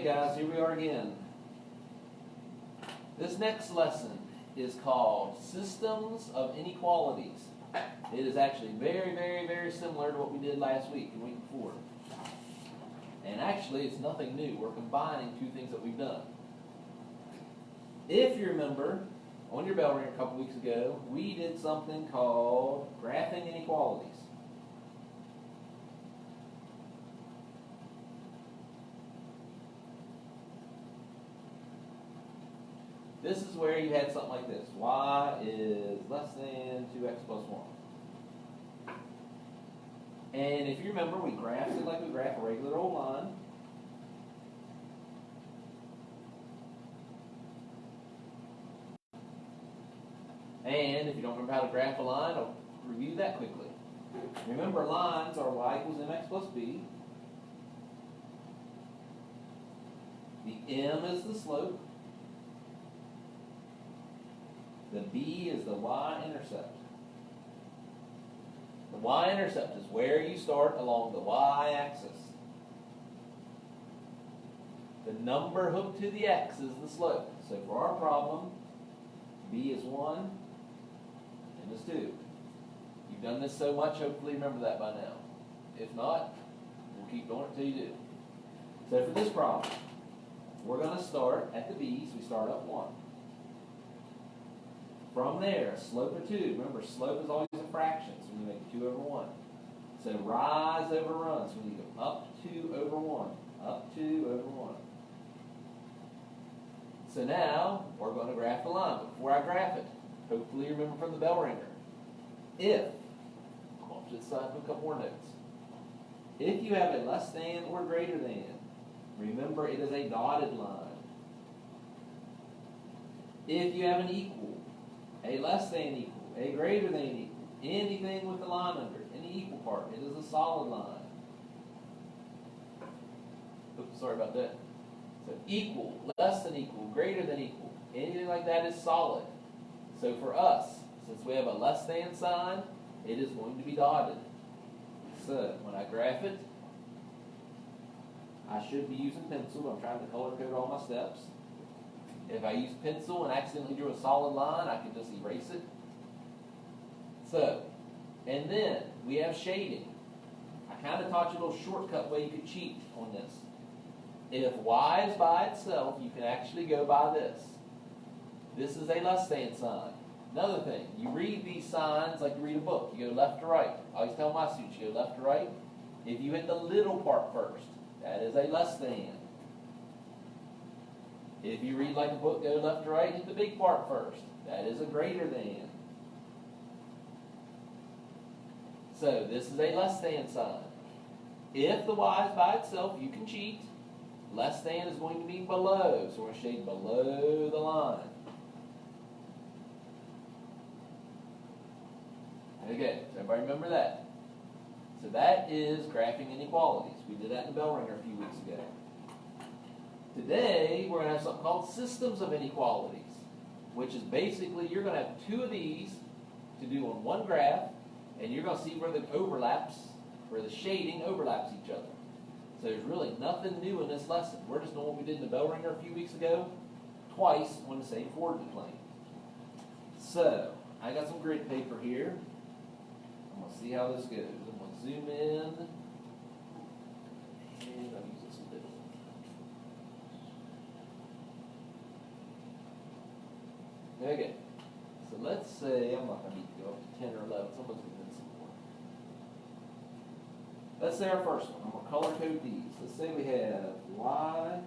Okay guys, here we are again. This next lesson is called Systems of Inequalities. It is actually very, very, very similar to what we did last week and week before. And actually it's nothing new. We're combining two things that we've done. If you remember, on your bell ringer a couple weeks ago, we did something called graphing inequalities. This is where you had something like this. Y is less than 2x plus 1. And if you remember, we graphed it like we graph a regular old line. And if you don't remember how to graph a line, I'll review that quickly. Remember, lines are y equals mx plus b. The m is the slope. The b is the y-intercept. The y-intercept is where you start along the y-axis. The number hooked to the x is the slope. So for our problem, b is 1, m is 2. You've done this so much, hopefully you remember that by now. If not, we'll keep doing it until you do. So for this problem, we're going to start at the b, so we start up 1. From there, slope of 2. Remember, slope is always a fraction, so we make 2 over 1. So rise over run, so we go up 2 over 1. Up 2 over 1. So now, we're going to graph the line. But before I graph it, hopefully you remember from the bell ringer. If, come off to the side, put a couple more notes. If you have a less than or greater than, remember it is a dotted line. If you have an equal, a less than equal, a greater than equal, anything with the line under it, any equal part, it is a solid line. Oops, sorry about that. So equal, less than equal, greater than equal, anything like that is solid. So for us, since we have a less than sign, it is going to be dotted. So when I graph it, I should be using pencil. I'm trying to color code all my steps. If I use pencil and accidentally drew a solid line, I can just erase it. So, and then we have shading. I kind of taught you a little shortcut way you could cheat on this. If y is by itself, you can actually go by this. This is a less than sign. Another thing, you read these signs like you read a book. You go left to right. I always tell my students, you go left to right. If you hit the little part first, that is a less than. If you read like a book, go left to right, hit the big part first. That is a greater than. So this is a less than sign. If the y is by itself, you can cheat. Less than is going to be below. So we're going to shade below the line. Okay, so everybody remember that. So that is graphing inequalities. We did that in the bell ringer a few weeks ago. Today, we're going to have something called systems of inequalities, which is basically you're going to have two of these to do on one graph, and you're going to see where the overlaps, where the shading overlaps each other. So there's really nothing new in this lesson. We're just doing what we did in the bell ringer a few weeks ago, twice on the same coordinate plane. So, I got some grid paper here. I'm going to see how this goes. I'm going to zoom in, and I'll use this a bit. Okay, so let's say, I'm not going to need to go up to 10 or 11, so I'm going to do some more. Let's say our first one, I'm going to color code these. Let's say we have y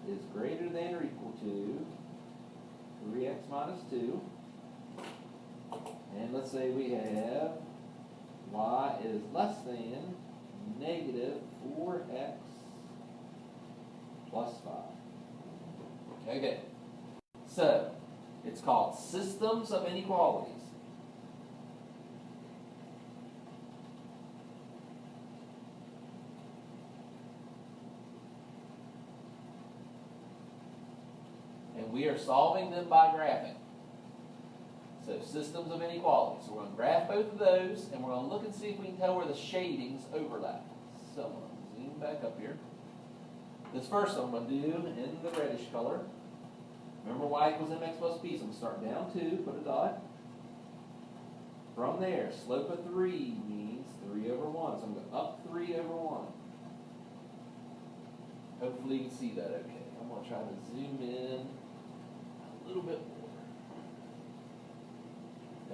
is greater than or equal to 3x minus 2. And let's say we have y is less than negative 4x plus 5. Okay. So, it's called systems of inequalities. And we are solving them by graphing. So, systems of inequalities. So, we're going to graph both of those, and we're going to look and see if we can tell where the shadings overlap. So, I'm going to zoom back up here. This first I'm going to do in the reddish color. Remember y equals mx plus b, so I'm going to start down 2, put a dot. From there, slope of 3 means 3 over 1, so I'm going up 3 over 1. Hopefully you can see that okay. I'm going to try to zoom in a little bit more.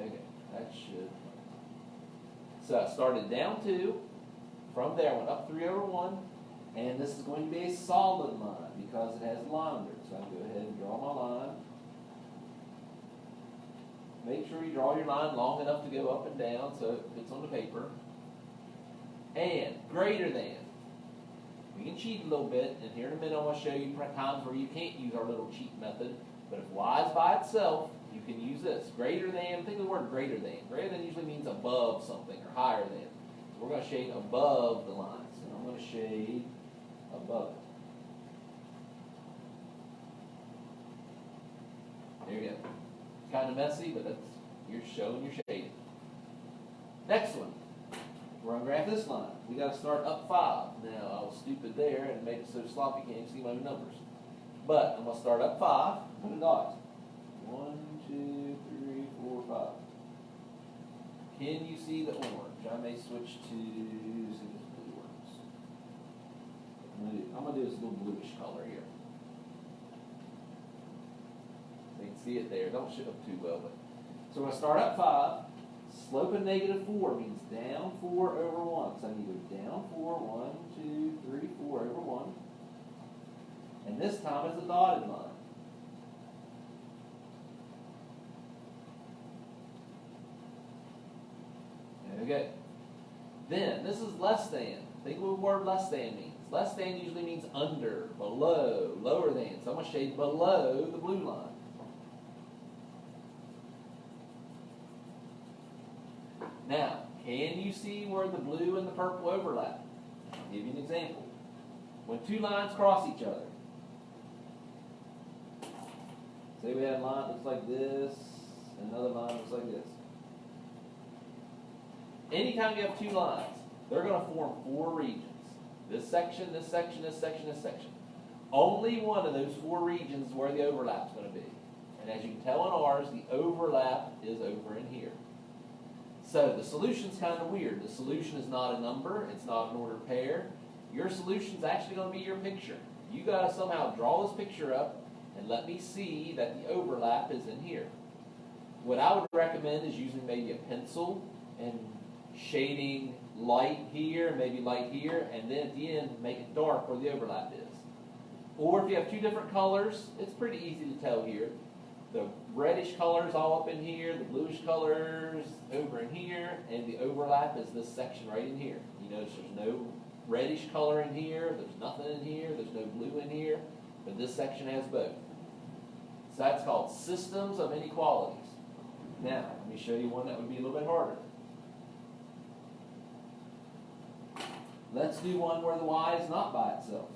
Okay, that should. So I started down 2. From there, I went up 3 over 1. And this is going to be a solid line because it has a line under it. So I'll go ahead and draw my line. Make sure you draw your line long enough to go up and down so it fits on the paper. And greater than. We can cheat a little bit, and here in a minute I'm going to show you times where you can't use our little cheat method. But if y is by itself, you can use this. Greater than, think of the word greater than. Greater than usually means above something or higher than. So we're going to shade above the line. So I'm going to shade above it. There you go. Kind of messy, but that's, you're showing your shading. Next one. We're going to graph this line. We got to start up 5. Now, I was stupid there and made it so sloppy you can't even see my numbers. But I'm going to start up 5, put a dot. 1, 2, 3, 4, 5. Can you see the orange? I may switch to, see if this blue works. I'm going to do this little bluish color here. So you can see it there. Don't show up too well. But so we're going to start up 5. Slope of negative 4 means down 4 over 1. So I need to go down 4, 1, 2, 3, 4 over 1. And this time it's a dotted line. Okay. Then, this is less than. Think of what the word less than means. Less than usually means under, below, lower than. So I'm going to shade below the blue line. Now, can you see where the blue and the purple overlap? I'll give you an example. When two lines cross each other. Say we had a line that looks like this, and another line that looks like this. Anytime you have two lines, they're going to form 4 regions. This section, this section, this section, this section. Only one of those 4 regions is where the overlap is going to be. And as you can tell in ours, the overlap is over in here. So the solution's kind of weird. The solution is not a number. It's not an ordered pair. Your solution's actually going to be your picture. You got to somehow draw this picture up and let me see that the overlap is in here. What I would recommend is using maybe a pencil and shading light here, maybe light here, and then at the end make it dark where the overlap is. Or if you have 2 different colors, it's pretty easy to tell here. The reddish color is all up in here, the bluish color is over in here, and the overlap is this section right in here. You notice there's no reddish color in here, there's nothing in here, there's no blue in here, but this section has both. So that's called systems of inequalities. Now, let me show you one that would be a little bit harder. Let's do one where the y is not by itself.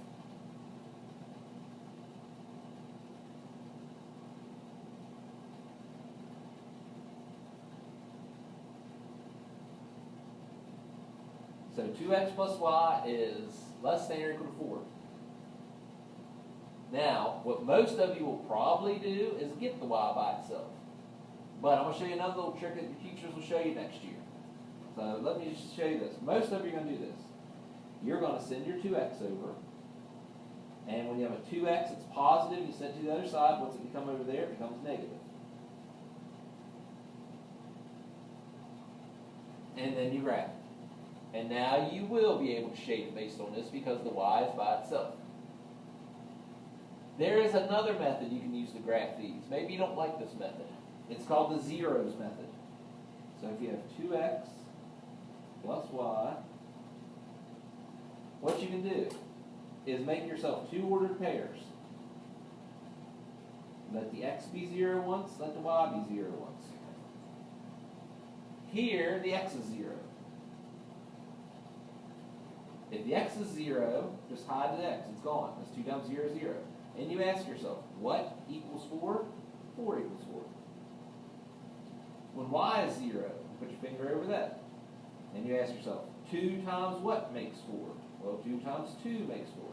So 2x plus y is less than or equal to 4. Now, what most of you will probably do is get the y by itself. But I'm going to show you another little trick that your teachers will show you next year. So let me just show you this. Most of you are going to do this. You're going to send your 2x over. And when you have a 2x, it's positive. You send it to the other side. Once it becomes over there, it becomes negative. And then you graph it. And now you will be able to shade it based on this because the y is by itself. There is another method you can use to graph these. Maybe you don't like this method. It's called the zeros method. So if you have 2x plus y, what you can do is make yourself 2 ordered pairs. Let the x be 0 once, let the y be 0 once. Here, the x is 0. If the x is 0, just hide the x. It's gone. That's 2 times 0 is 0. And you ask yourself, what equals 4? 4 equals 4. When y is 0, put your finger over that. And you ask yourself, 2 times what makes 4? Well, 2 times 2 makes 4.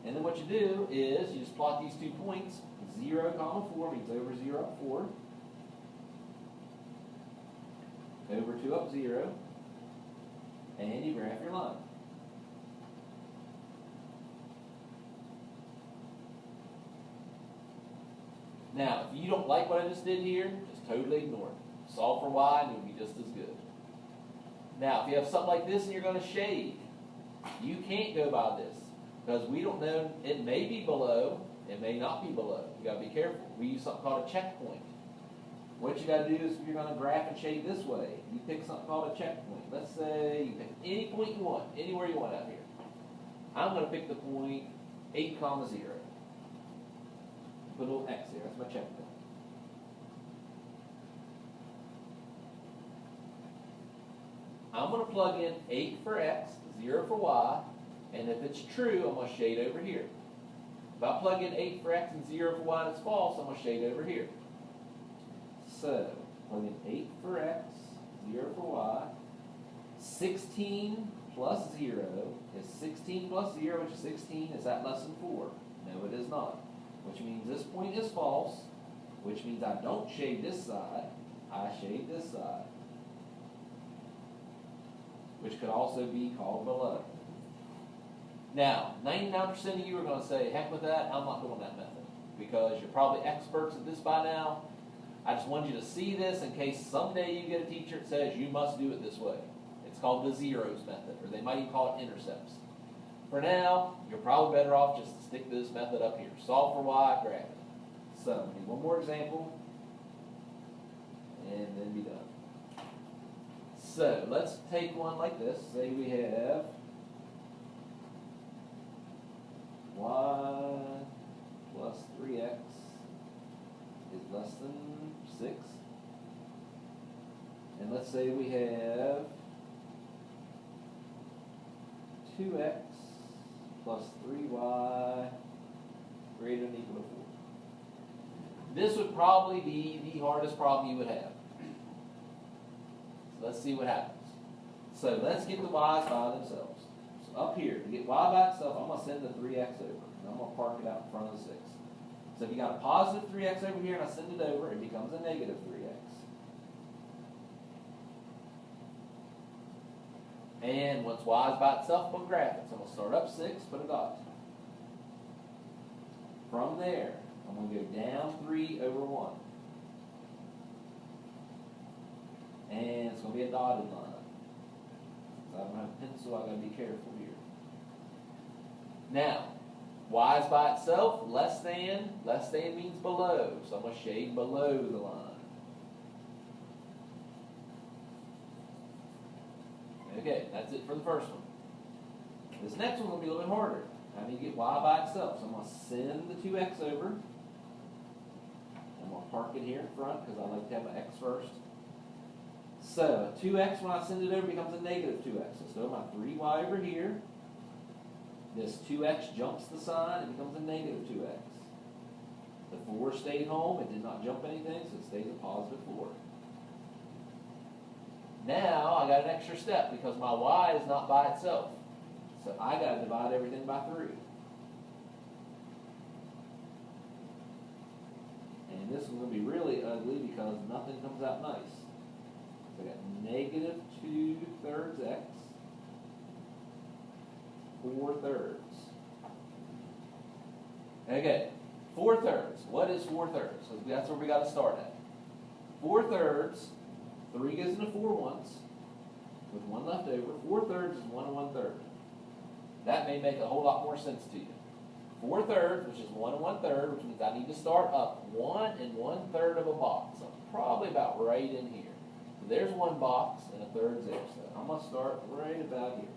And then what you do is you just plot these 2 points. 0, comma 4 means over 0 up 4. Over 2 up 0. And you graph your line. Now, if you don't like what I just did here, just totally ignore it. Solve for y and you'll be just as good. Now, if you have something like this and you're going to shade, you can't go by this because we don't know. It may be below, it may not be below. You got to be careful. We use something called a checkpoint. What you got to do is if you're going to graph and shade this way, you pick something called a checkpoint. Let's say you pick any point you want, anywhere you want out here. I'm going to pick the point 8, comma 0. Put a little X there. That's my checkpoint. I'm going to plug in 8 for X, 0 for Y, and if it's true, I'm going to shade over here. If I plug in 8 for X and 0 for Y and it's false, I'm going to shade over here. So, plug in 8 for X, 0 for Y. 16 plus 0 is 16 plus 0, which is 16. Is that less than 4? No, it is not. Which means this point is false, which means I don't shade this side, I shade this side, which could also be called below. Now, 99% of you are going to say, heck with that, I'm not doing that method, because you're probably experts at this by now. I just wanted you to see this in case someday you get a teacher that says you must do it this way. It's called the zeros method, or they might even call it intercepts. For now, you're probably better off just to stick to this method up here. Solve for y, graph it. So, one more example, and then be done. So, let's take one like this. Say we have y plus 3x is less than 6. And let's say we have 2x plus 3y greater than or equal to 4. This would probably be the hardest problem you would have. So let's see what happens. So let's get the y's by themselves. So up here, to get y by itself, I'm going to send the 3x over. And I'm going to park it out in front of the 6. So if you got a positive 3x over here and I send it over, it becomes a negative 3x. And once y is by itself, I'm going to graph it. So I'm going to start up 6, put a dot. From there, I'm going to go down 3 over 1. And it's going to be a dotted line. So I don't have a pencil, I've got to be careful here. Now, y is by itself, less than means below. So I'm going to shade below the line. Okay, that's it for the first one. This next one will be a little bit harder. How do you get y by itself? So I'm going to send the 2x over. I'm going to park it here in front because I like to have an x first. So 2x, when I send it over, becomes a negative 2x. So my 3y over here. This 2x jumps the sign and becomes a negative 2x. The 4 stayed home. It did not jump anything, so it stays a positive 4. Now I got an extra step because my y is not by itself. So I got to divide everything by 3. And this one's going to be really ugly because nothing comes out nice. So I got negative 2/3 x, 4/3. Okay, 4/3. What is 4/3? So that's where we got to start at. 4/3. 3 goes into 4 once, with 1 left over. 4/3 is 1 1/3. That may make a whole lot more sense to you. 4/3, which is 1 1/3, which means I need to start up 1 1/3 of a box. So probably about right in here. So there's 1 box and 1/3 there. So I'm going to start right about here.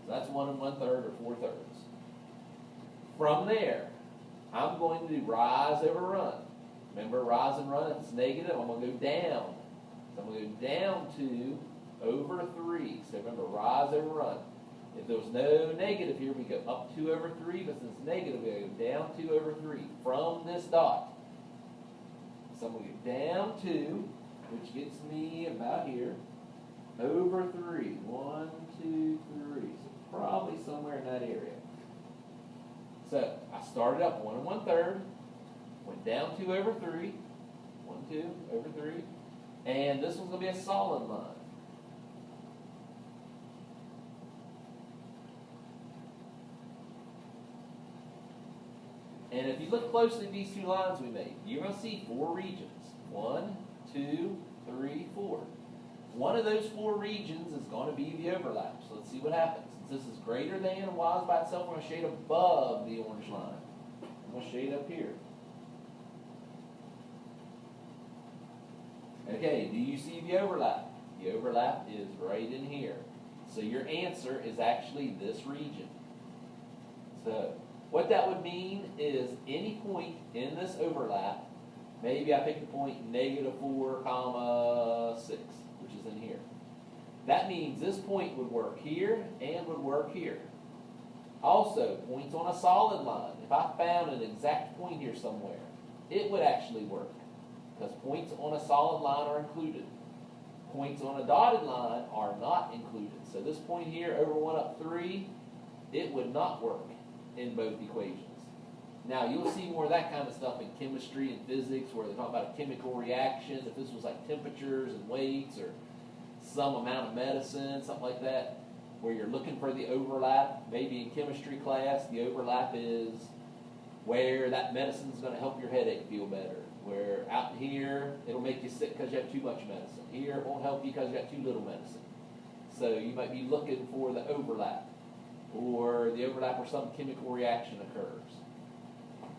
So that's 1 1/3 or 4/3. From there, I'm going to do rise over run. Remember, rise and run, if it's negative, I'm going to go down. So I'm going to go down 2 over 3. So remember, rise over run. If there was no negative here, we go up 2 over 3, but since it's negative, we go down 2 over 3 from this dot. So I'm going to go down 2, which gets me about here, over 3. 1, 2, 3. So probably somewhere in that area. So I started up 1 1/3, went down 2 over 3, 1, 2 over 3, and this one's going to be a solid line. And if you look closely at these two lines we made, you're going to see 4 regions. 1, 2, 3, 4. One of those 4 regions is going to be the overlap. So let's see what happens. Since this is greater than and y is by itself, we're going to shade above the orange line. I'm going to shade up here. Okay, do you see the overlap? The overlap is right in here. So your answer is actually this region. So what that would mean is any point in this overlap, maybe I pick the point -4, comma 6, which is in here. That means this point would work here and would work here. Also, points on a solid line. If I found an exact point here somewhere, it would actually work, because points on a solid line are included. Points on a dotted line are not included. So this point here, over 1 up 3, it would not work in both equations. Now, you'll see more of that kind of stuff in chemistry and physics, where they talk about a chemical reaction, if this was like temperatures and weights, or some amount of medicine, something like that, where you're looking for the overlap. Maybe in chemistry class, the overlap is where that medicine's going to help your headache feel better. Where out here, it'll make you sick because you have too much medicine. Here, it won't help you because you got too little medicine. So you might be looking for the overlap, or the overlap where some chemical reaction occurs.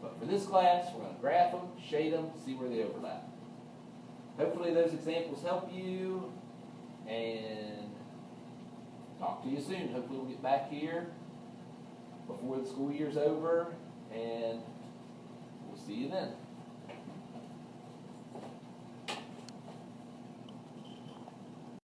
But for this class, we're going to graph them, shade them, see where they overlap. Hopefully those examples help you, and talk to you soon. Hopefully we'll get back here before the school year's over, and we'll see you then.